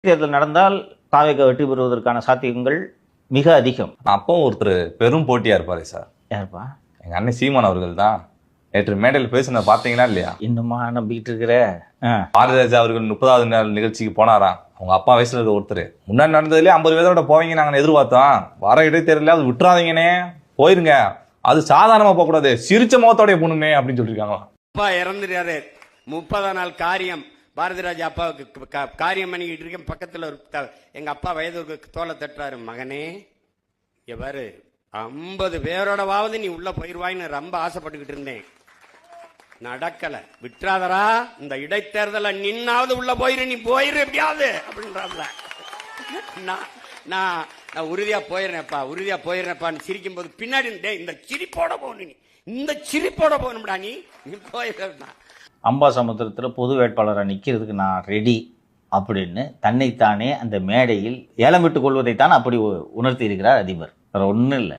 தேர்தல் நடந்தால் தாவேகா வெற்றி பெறுவதற்கான சாத்தியங்கள் மிக அதிகம். அப்பவும் ஒருத்தர் பெரும் போட்டியா இருப்பாரு சார். யாருப்பா? எங்க அண்ணன் சீமான் அவர்கள் தான். நேற்று மேடையில் பேசுன பாத்தீங்களா இல்லையா? இன்னுமா நம்பிக்கிட்டு இருக்கிற? பாரதிராஜா அவர்கள் 30வது நாள் நிகழ்ச்சிக்கு போனாராம். அவங்க அப்பா வயசுல இருக்க ஒருத்தர். முன்னாடி நடந்ததுலேயே 50 பேரோட போவீங்க நாங்க எதிர்பார்த்தோம். வர இடைத்தேர்தல அது விட்டுறாதீங்கன்னே, போயிருங்க, அது சாதாரணமா போக கூடாது, சிரிச்ச முகத்தோட போகணுமே அப்படின்னு சொல்லியிருக்காங்களா. அப்பா இறந்துட்டாரு. 30ஆம் நாள் காரியம். பாரதிராஜா அப்பாவுக்கு காரியம் பண்ணிக்கிட்டு இருக்கேன். பக்கத்துல ஒரு எங்க அப்பா வயது தோலை தட்டுறாரு, மகனே எவ்வாறு 50 பேரோடவாவது நீ உள்ள போயிருவாயின்னு ரொம்ப ஆசைப்பட்டுக்கிட்டு இருந்தேன், நடக்கல, விட்டுறாதரா, இந்த இடைத்தேர்தல நின்னாவது உள்ள போயிரு, நீ போயிரு எப்படியாவது அப்படின்றாப்ல. நான் உறுதியா போயிடுறேன்ப்பா, உறுதியா போயிடுறேன்ப்பான்னு சிரிக்கும் போது பின்னாடி இந்த சிரிப்போட போகணும், நீ இந்த சிரிப்போட போகணும்டா, நீ போயிடுறா. அம்பாசமுத்திரத்தில் பொது வேட்பாளராக நிற்கிறதுக்கு நான் ரெடி அப்படின்னு தன்னைத்தானே அந்த மேடையில் ஏலம் விட்டுக் கொள்வதைத்தான் அப்படி உணர்த்தி இருக்கிறார் அதிபர். வேற ஒன்றும் இல்லை.